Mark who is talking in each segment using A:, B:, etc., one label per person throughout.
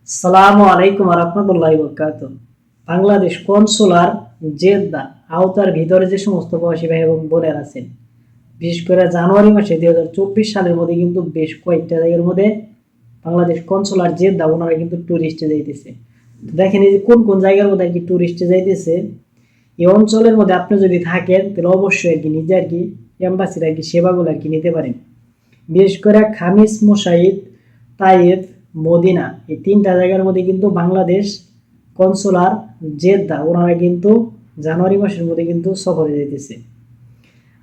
A: আসসালামু আলাইকুম রহমতুল্লাহি বরকাতুহু। বাংলাদেশ কনসুলার জেদ্দা আওতার ভিতরে যে সমস্ত প্রবাসী ভাই এবং বোনের আছেন, বিশেষ করে জানুয়ারি মাসে 2024 সালের মধ্যে কিন্তু বেশ কয়েকটা জায়গার মধ্যে বাংলাদেশ কনসুলার জেদ্দা ওনারা কিন্তু ট্যুরিস্টে যাইতেছে। দেখেন এই যে কোন কোন জায়গার মধ্যে আর কি ট্যুরিস্টে যাইতেছে। এই অঞ্চলের মধ্যে আপনি যদি থাকেন তাহলে অবশ্যই আর কি নিজে আর কি এম্বাসির আর কি সেবাগুলো আর কি নিতে পারেন। বিশেষ করে খামিস, মুশাইদ, তাইফ, মদিনা এই তিনটা জায়গার মধ্যে কিন্তু বাংলাদেশ কনসুলার জেদ্দা ওনারা কিন্তু জানুয়ারি মাসের মধ্যে কিন্তু সফরে যেতেছে।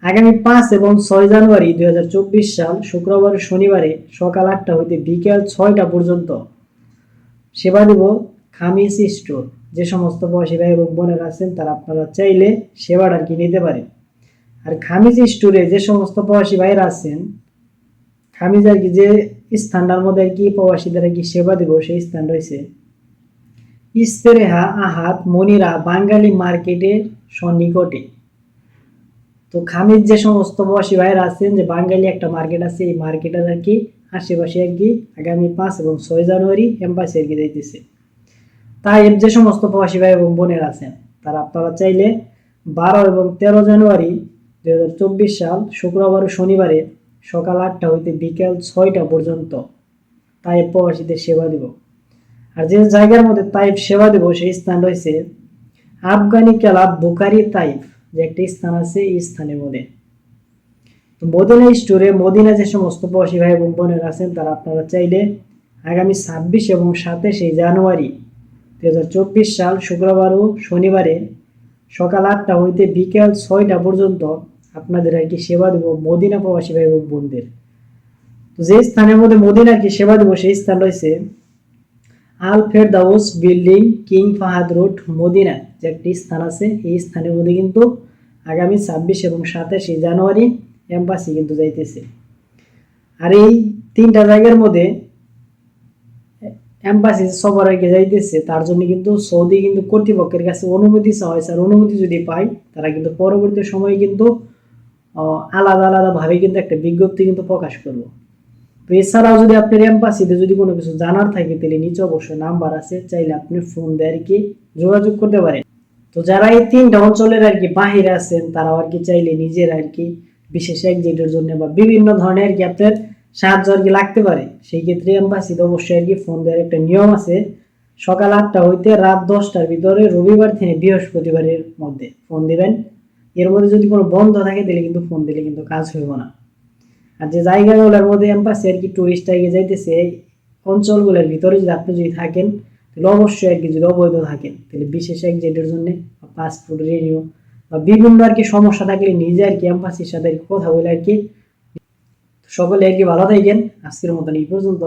A: আগামী 5 এবং 6 জানুয়ারি 2024 সাল শুক্রবার শনিবারে সকাল 8টা হইতে বিকেল 6টা পর্যন্ত সেবা দেব খামিস স্টোর। যে সমস্ত প্রবাসী ভাই এবং বোনেরা আছেন তারা আপনারা চাইলে সেবাটা আর কি নিতে পারেন। আর খামিস স্টোরে যে সমস্ত প্রবাসী ভাইরা আছেন, খামিজ আর কি যে স্থানটার মধ্যে আর কি প্রবাসীদের আর কি সেবা দেব সেই স্থান রয়েছে ইস্তেরেহা আহাত মনিরা বাঙালি মার্কেটের সন্নিকটে। তো খামিজ যে সমস্ত প্রবাসী ভাইয়েরা আছেন যে বাঙালি একটা মার্কেট আছে, এই মার্কেটের আর কি আশেপাশে আর কি আগামী 5 এবং 6 জানুয়ারি এম্বাসি আর কি যাইতেছে। তাই যে সমস্ত প্রবাসী ভাই এবং বোনের আছেন তারা আপনারা চাইলে 12 এবং 13 জানুয়ারি 2024 সাল শুক্রবার ও শনিবারে সকাল 8টা হইতে বিকেল 6টা পর্যন্ত তাইফ প্রবাসীদের সেবা দেব। আর যে জায়গার মধ্যে তাইফ সেবা দেব সেই স্থান রয়েছে আফগানি ক্লাব বুখারি তাইফ, যে একটি স্থান আছে এই স্থানের মধ্যে। তো মদিনা স্টোরে মদিনা যে সমস্ত প্রবাসী ভাই এবং বোনের আছেন তারা আপনারা চাইলে আগামী 26 এবং 27 জানুয়ারি 2024 সাল শুক্রবার ও শনিবারে সকাল 8টা হইতে বিকেল 6টা পর্যন্ত আপনাদের আর কি সেবা দেব মদিনা প্রবাসী ভাই এবং বোনদের। তো যে স্থানের মধ্যে মদিনা আর কি সেবা দেব সেই স্থান রয়েছে Al Firdaus building, King Fahd road, Medina, যে একটি স্থান আছে এই স্থানের মধ্যে কিন্তু আগামী 26 এবং 27 জানুয়ারি এম্বাসি কিন্তু যাইতেছে। আর এই তিনটা জায়গার মধ্যে এম্বাসি সবার আগে যাইতেছে তার জন্য কিন্তু সৌদি কিন্তু কর্তৃপক্ষের কাছে অনুমতি চাওয়া হয়েছে। আর অনুমতি যদি পায় তারা কিন্তু পরবর্তী সময়ে কিন্তু আলাদা আলাদা ভাবে কিন্তু একটা বিজ্ঞপ্তি কিন্তু প্রকাশ করবো। তো এছাড়াও যদি আপনার এম্বাসিতে যদি কোনো কিছু জানার থাকে তাহলে নিচে অবশ্যই নাম্বার আছে, চাইলে আপনি ফোন দিয়ে আর কি যোগাযোগ করতে পারেন। তো যারা এই তিনটা অঞ্চলের আর কি বাহিরে আছেন তারা আর কি চাইলে নিজের আর কি বিশেষ এক্সিটের জন্য বা বিভিন্ন ধরনের আর কি আপনার সাহায্য আর কি লাগতে পারে, সেই ক্ষেত্রে এম্বাসিতে অবশ্যই আর কি ফোন দেওয়ার একটা নিয়ম আছে। সকাল 8টা হইতে রাত 10টার ভিতরে রবিবার থেকে বৃহস্পতিবারের মধ্যে ফোন দিবেন। এর মধ্যে যদি কোনো বন্ধ থাকে তাহলে কিন্তু ফোন দিলে কিন্তু কাজ হইব না। আর যে জায়গাগুলোর মধ্যে এম্বাসি আর কি টুরিস্ট আগে যাইতেছে এই অঞ্চলগুলোর ভিতরে যদি আপনি যদি থাকেন তাহলে অবশ্যই আর কি যদি অবৈধ থাকেন তাহলে বিশেষ এক্সিটের জন্য পাসপোর্ট রিনিউ বা বিভিন্ন আর কি সমস্যা থাকলে নিজে আর কি এম্বাসির সাথে কথা বলে আর কি সকলে আর কি ভালো থাকেন। আজকের মতন এই পর্যন্ত।